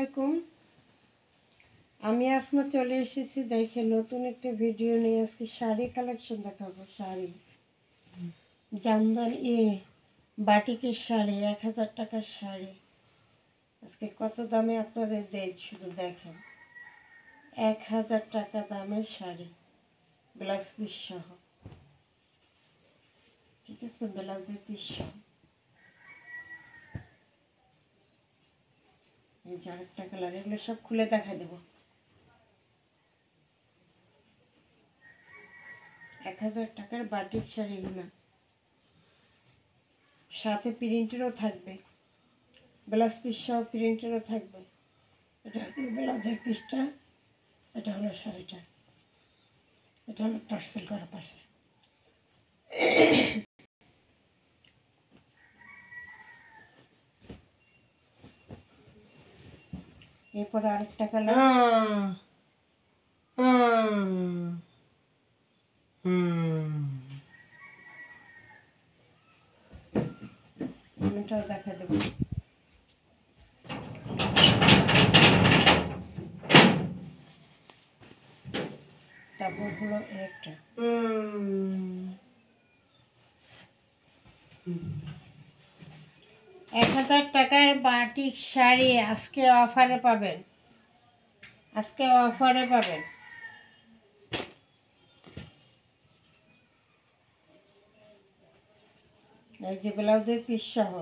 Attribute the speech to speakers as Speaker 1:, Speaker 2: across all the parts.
Speaker 1: আলাইকুম। আমি আসমা চলে এসেছি দেখে নতুন একটা ভিডিও নিয়ে। আজকে শাড়ি কালেকশন দেখাবো। শাড়ি জামদানি বাটিকের শাড়ি, 1000 টাকার শাড়ি। আজকে কত দামে আপনাদের দেয় শুধু দেখেন। 1000 টাকা দামের শাড়ি, ব্লাউজ পিস সহ। ঠিক আছে, ব্লাউজের পিস সহ। এই যে আরেকটা কালার, এগুলো সব খুলে দেখা দেবো। 1000 টাকার বাটিক শাড়িগুলো, সাথে প্রিন্টেরও থাকবে, ব্লাউজ পিস সহ প্রিন্টেরও থাকবে। এটা হলো ব্লাউজের পিসটা, এটা হলো শাড়িটা, এটা হলো টার্সেল করা পাশে। এরপরে আরেকটা কালার, এটাও দেখা দেবো। তারপর হলো একটা 1000 টাকার বাটিক শাড়ি আজকে অফারে পাবেন। আজকে অফারে পাবেন। এই যে ব্লাউজের পিস সহ।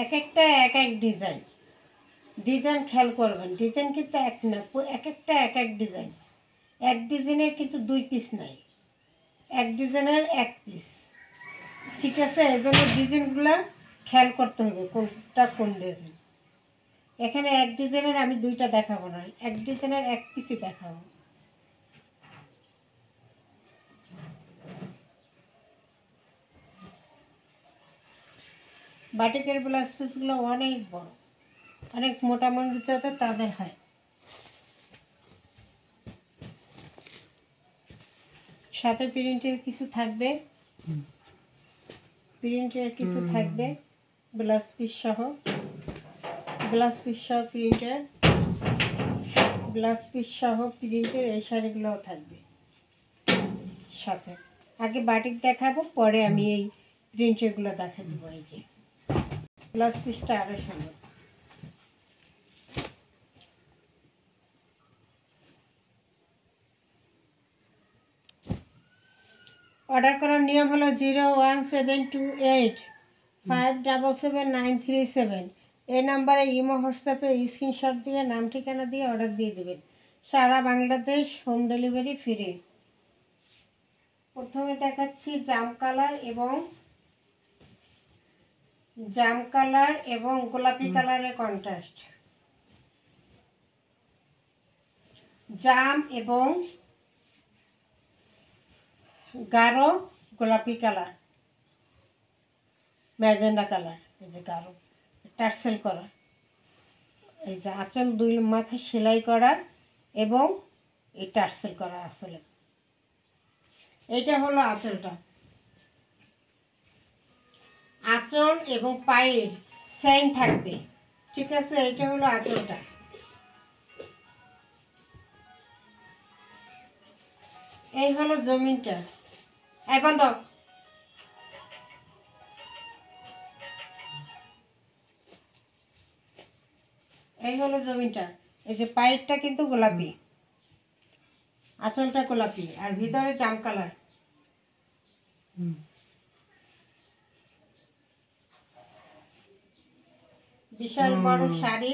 Speaker 1: এক একটা এক এক ডিজাইন। ডিজাইন খেয়াল করবেন, ডিজাইন কিন্তু এক না, এক একটা এক এক ডিজাইন। এক ডিজাইনের কিন্তু 2 পিস নাই, এক ডিজাইনের 1 পিস। ঠিক আছে, এই জন্য ডিজাইনগুলো খেয়াল করতে হবে কোনটা কোন ডিজাইন। এখানে এক ডিজাইনের আমি 2টা দেখাবো না, এক ডিজাইনের 1 পিসই দেখাবো। বাটিকের ব্লাউজ পিসগুলো অনেক বড়, অনেক মোটা মানুষ যাতে তাদের হয়। সাথে প্রিন্টের কিছু থাকবে, প্রিন্টের কিছু থাকবে, ব্লাউজ পিস সহ, ব্লাউজ পিস সহ প্রিন্টের, ব্লাউজ পিস সহ প্রিন্টের এই শাড়িগুলোও থাকবে সাথে। আগে বাটিক দেখাবো, পরে আমি এই প্রিন্টেরগুলো দেখা দেবো। এই যে ব্লাউজ পিসটা আরও সুন্দর। অর্ডার করার নিয়ম হলো 01728577937। এই নাম্বারে ইমো হোয়াটসঅ্যাপে স্ক্রিনশট দিয়ে নাম ঠিকানা দিয়ে অর্ডার দিয়ে দেবেন। সারা বাংলাদেশ হোম ডেলিভারি ফ্রি। প্রথমে দেখাচ্ছি জাম কালার এবং গোলাপি কালারের কন্ট্রাস্ট। জাম এবং গাঢ় গোলাপি কালার, ম্যাজেন্ডা কালার। এই যে গাঢ় টার্সেল করা, এই যে আঁচল 2 মাথা সেলাই করা এবং এই টার্সেল করা আসলে। এইটা হলো আঁচলটা, আঁচল এবং পায়ের সেম থাকবে। ঠিক আছে, এটা হলো আঁচলটা। এই হলো জমিনটা। এই বন্ধ। এই হলো জমিনটা। এই যে পায়েরটা কিন্তু গোলাপি, আঁচলটা গোলাপি, আর ভিতরে জাম কালার। বিশাল বড় শাড়ি,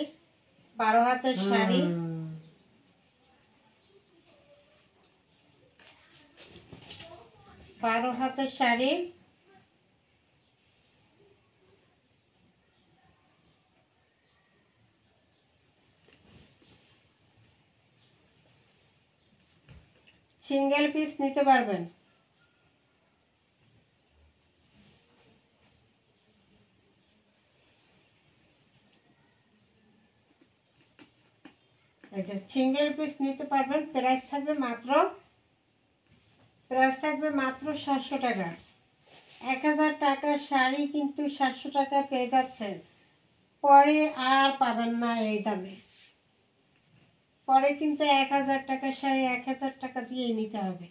Speaker 1: 12 হাতের শাড়ি। সিঙ্গেল পিস নিতে পারবেন। এই যে সিঙ্গেল পিস নিতে পারবেন। প্রাইস থাকবে মাত্র প্রাইস থাকবে মাত্র 700 টাকা। 1000 টাকার শাড়ি কিন্তু 700 টাকা পেয়ে যাচ্ছেন, পরে আর পাবেন না এই দামে। পরে কিন্তু 1000 টাকার শাড়ি 1000 টাকা দিয়েই নিতে হবে।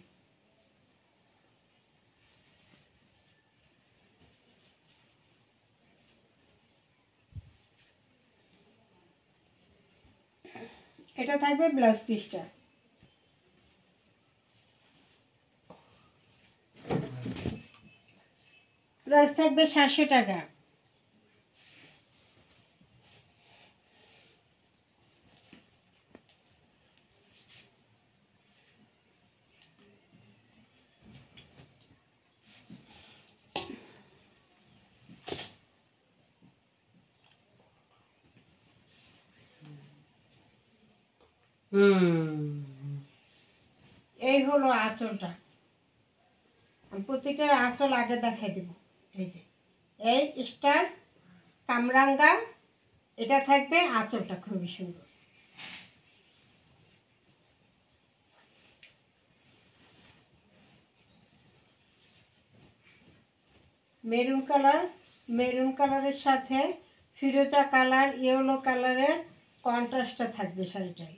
Speaker 1: এটা থাকবে ব্লাউজ পিসটা। প্রাইস থাকবে 700 টাকা। এই হলো আঁচলটা। আমি প্রত্যেকটার আঁচল আগে দেখাই দেব। এই যে এই স্টার কামরাঙ্গা, এটা থাকবে আঁচলটা খুবই সুন্দর। মেরুন কালার, মেরুন কালারের সাথে ফিরোজা কালার, ইয়েলো কালারের কন্ট্রাস্টটা থাকবে শাড়িটাই।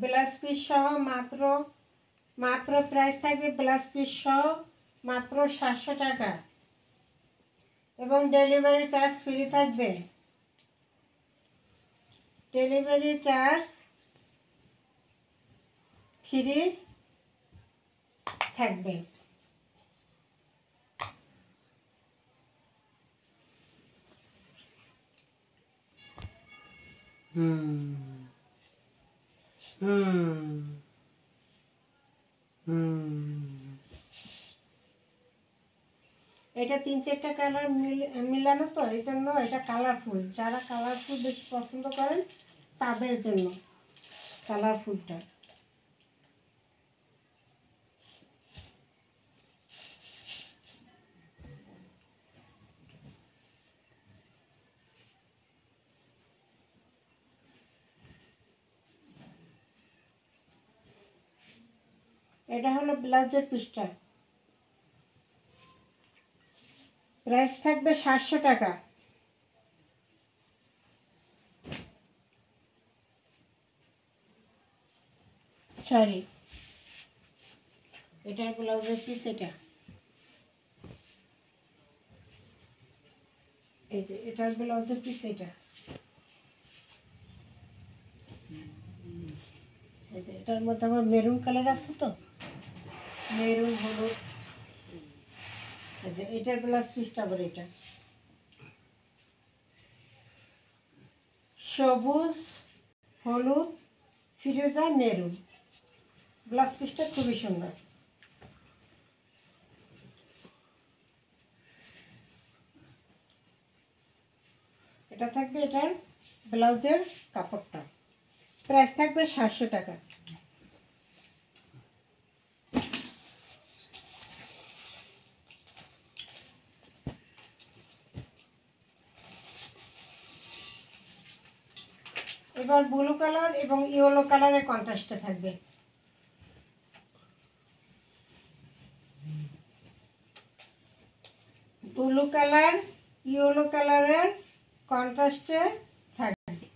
Speaker 1: ব্লাউজ পিস সহ মাত্র প্রাইস থাকবে ব্লাউজ পিস সহ মাত্র 700 টাকা, এবং ডেলিভারি চার্জ ফ্রি থাকবে। ডেলিভারি চার্জ ফ্রি থাকবে। এটা 3-4টা কালার মিলানো, তো এই জন্য এটা কালারফুল। যারা কালারফুল বেশি পছন্দ করেন তাদের জন্য কালারফুলটা। এটা হলো ব্লাউজের পিসটা। প্রাইস থাকবে 700 টাকা। সরি, এটার ব্লাউজের পিস এটা। এই যে এটার ব্লাউজের পিস এটা। এই যে এটার মধ্যে আমার মেরুন কালার আছে, তো মেরুন হলুদ। এই যে এটার ব্লাউজ পিসটা আবার এটা সবুজ, হলুদ, ফিরোজা, মেরুন। ব্লাউজ পিসটা খুবই সুন্দর। এটা থাকবে এটার ব্লাউজের কাপড়টা। প্রাইস থাকবে 700 টাকা। এবার ব্লু কালার এবং ইয়েলো কালারের কন্ট্রাস্টে থাকবে। ব্লু কালার ইয়েলো কালারের কন্ট্রাস্টে থাকবে।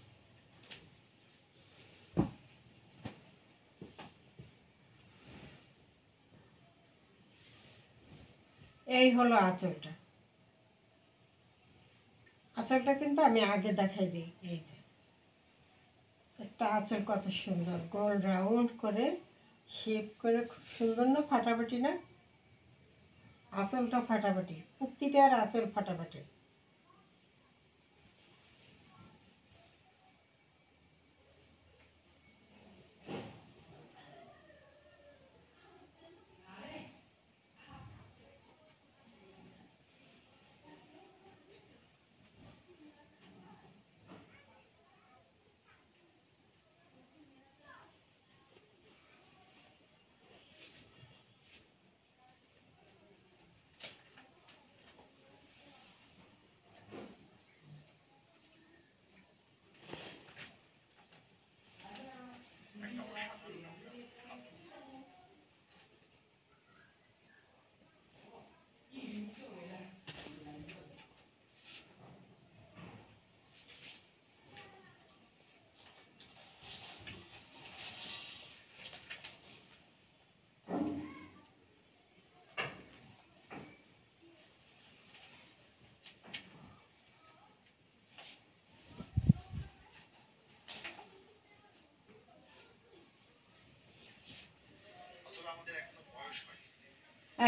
Speaker 1: এই হলো আঁচলটা। আঁচলটা কিন্তু আমি আগে দেখাই দিই। এই যে একটা আঁচল কত সুন্দর, গোল রাউন্ড করে শেপ করে, খুব সুন্দর না? ফাটাফাটি না? আঁচলটা ফাটাফাটি, প্রতিটার আঁচল ফাটাফাটি।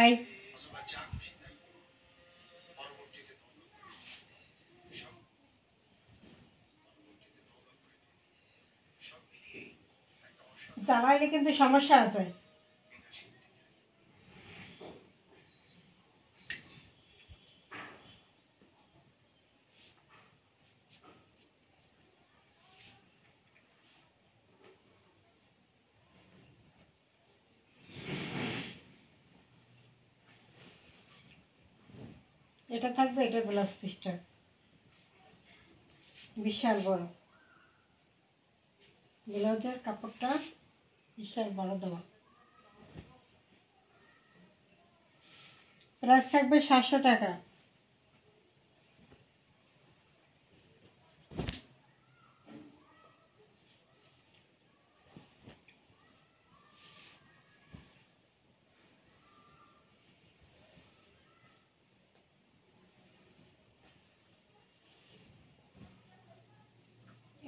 Speaker 1: আই জ্বালাইলে কিন্তু সমস্যা আছে। এটা থাকবে, এটা ব্লাউজ পিসটা বিশাল বড়, ব্লাউজের কাপড়টা বিশাল বড় দেওয়া। প্রাইস থাকবে 700 টাকা।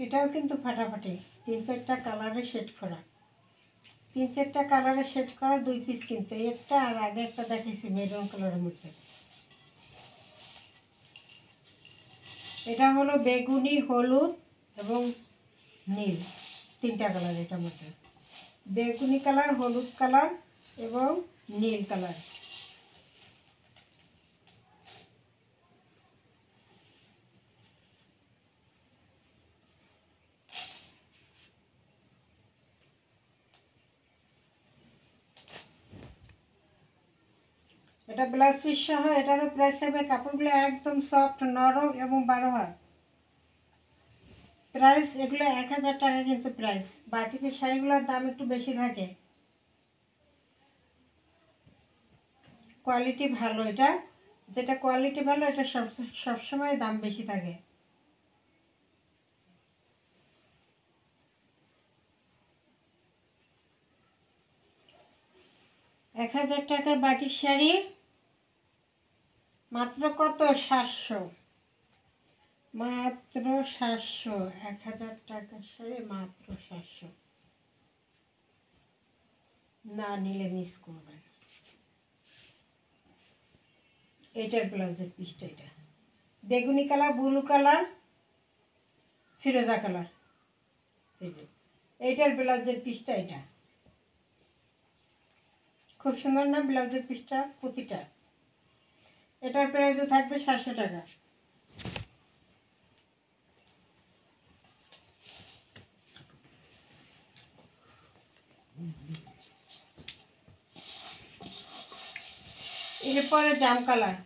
Speaker 1: এটাও কিন্তু ফাটাফাটি, 3-4টা কালারে শেড করা, 3-4টা কালারে শেড করা 2 পিস কিন্তু, একটা আর আগে একটা দেখেছি মেরুন কালারের মধ্যে। এটা হলো বেগুনি, হলুদ এবং নীল, 3টা কালার এটার মধ্যে, বেগুনি কালার, হলুদ কালার এবং নীল কালার। এটা ব্লাউজ পিস সহ, এটারও প্রাইস থাকবে, কাপড়গুলো একদম সফট, নরম এবং 12 হাত। প্রাইস এগুলো 1000 টাকা কিন্তু প্রাইস। বাটিকের শাড়িগুলোর দাম একটু বেশি থাকে, কোয়ালিটি ভালো। এটা যেটা কোয়ালিটি ভালো এটা সবসময় দাম বেশি থাকে। এক 1000 টাকার বাটিক শাড়ি মাত্র কত? 700, মাত্র 700। 1000 টাকার শাড়ি মাত্র 700, না নিলে মিস করবেন। এইটার ব্লাউজের পিসটা এটা বেগুনি কালার, ব্লু কালার, ফিরোজা কালার। এই যে এইটার ব্লাউজের পিসটা এটা খুব সুন্দর না ব্লাউজের পিসটা প্রতিটা। এটার প্রাইসও থাকবে 700 টাকা। এরপরে জাম কালার,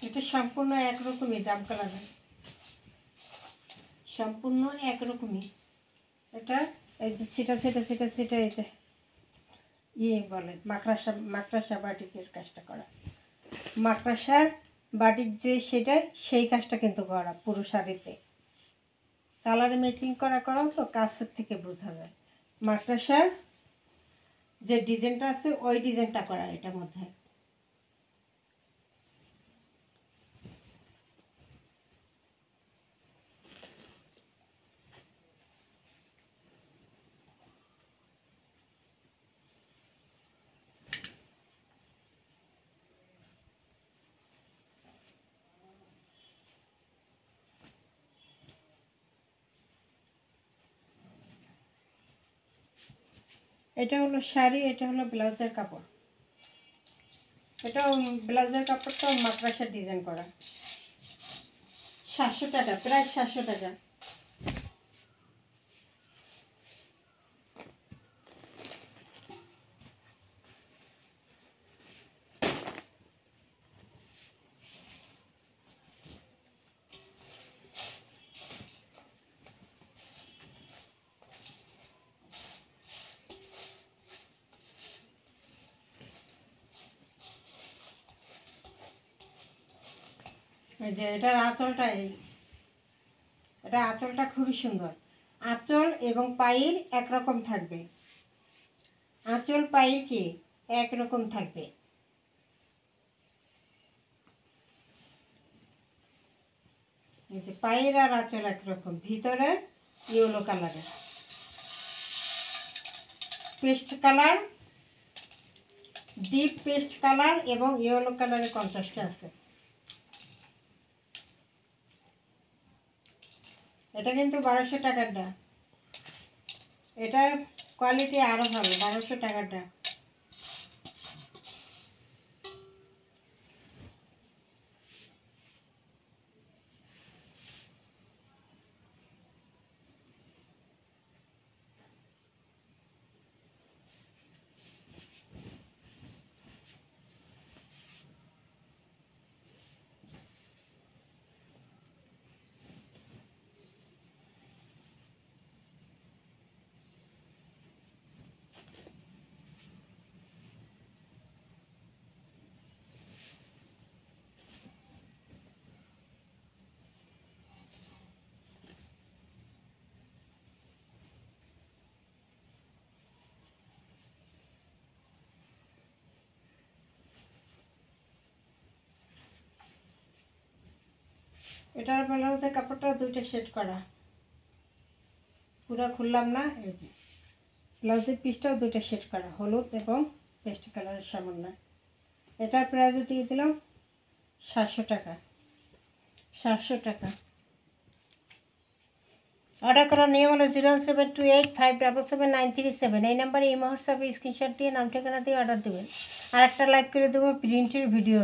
Speaker 1: এটা সম্পূর্ণ একরকমই, জাম কালার সম্পূর্ণ একরকমই। এটা এই যে ছিটা ছিটা ছিটা ছিটা, এই যে বলে মাকড়াসা, মাকড়াসা বাটিকের কাজটা করা, মাকড়াসার বাটিক যে সেটা, সেই কাজটা কিন্তু করা পুরো শাড়িতে। কালার ম্যাচিং করাও তো কাছের থেকে বোঝা যায়। মাকড়াসার যে ডিজাইনটা আছে ওই ডিজাইনটা করা এটার মধ্যে। এটা হলো শাড়ি, এটা হলো ব্লাউজের কাপড়। এটাও ব্লাউজের কাপড়টাও মাকড়াসার ডিজাইন করা। 700 টাকা, প্রায় 700 টাকা। এই যে এটার আঁচলটা, এটা আঁচলটা খুবই সুন্দর। আঁচল এবং পায়ের একরকম থাকবে, আঁচল পায়ের কি একরকম থাকবে। এই যে পায়ের আর আঁচল একরকম, ভিতরে ইয়েলো কালারের। Paste colour, deep paste colour এবং ইয়েলো কালারের কন্ট্রাস্টে আছে। এটা কিন্তু 1200 টাকারটা, এটার কোয়ালিটি আরও ভালো। 1200 টাকাটা এটার ব্লাউজের কাপড়টা দুইটা সেট করা, পুরো খুললাম না। এই যে ব্লাউজের পিসটাও দুইটা সেট করা, হলুদ এবং পেস্ট কালারের সামান্য। এটার প্রাইস দিয়ে দিলাম 700 টাকা। 700 টাকা। অর্ডার করার নিয়ম হলো 07285777937। এই নাম্বারে এই হোয়াটসঅ্যাপে স্ক্রিনশট দিয়ে নাম ঠিকানা দিয়ে অর্ডার দেবেন। আর একটা লাইক করে দেবো প্রিন্টের ভিডিও।